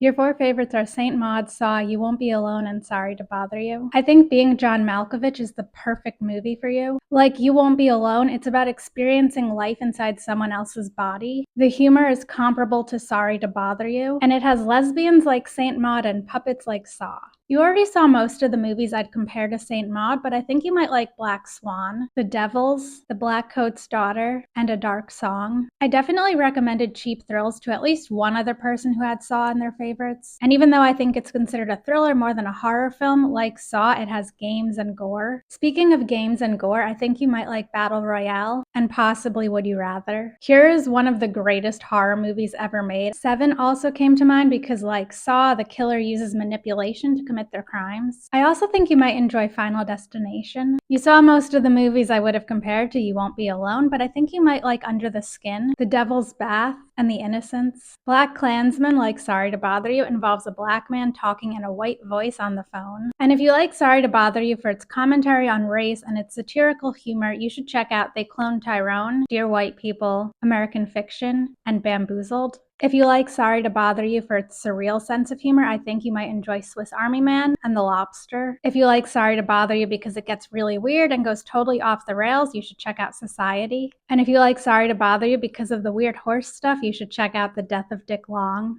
Your four favorites are Saint Maud, Saw, You Won't Be Alone, and Sorry to Bother You. I think Being John Malkovich is the perfect movie for you. Like You Won't Be Alone, it's about experiencing life inside someone else's body. The humor is comparable to Sorry to Bother You, and it has lesbians like Saint Maud and puppets like Saw. You already saw most of the movies I'd compare to Saint Maud, but I think you might like Black Swan, The Devils, The Black Coat's Daughter, and A Dark Song. I definitely recommended Cheap Thrills to at least one other person who had Saw in their favorites. And even though I think it's considered a thriller more than a horror film, like Saw, it has games and gore. Speaking of games and gore, I think you might like Battle Royale and possibly Would You Rather. Here is one of the greatest horror movies ever made. Seven also came to mind because, like Saw, the killer uses manipulation to commit their crimes. I also think you might enjoy Final Destination. You saw most of the movies I would have compared to You Won't Be Alone, but I think you might like Under the Skin, The Devil's Bath, and The Innocents. Black Klansman, like Sorry to Bother You, involves a black man talking in a white voice on the phone. And if you like Sorry to Bother You for its commentary on race and its satirical humor, you should check out They Cloned Tyrone, Dear White People, American Fiction, and Bamboozled. If you like Sorry to Bother You for its surreal sense of humor, I think you might enjoy Swiss Army Man and The Lobster. If you like Sorry to Bother You because it gets really weird and goes totally off the rails, you should check out Society. And if you like Sorry to Bother You because of the weird horse stuff, you should check out The Death of Dick Long.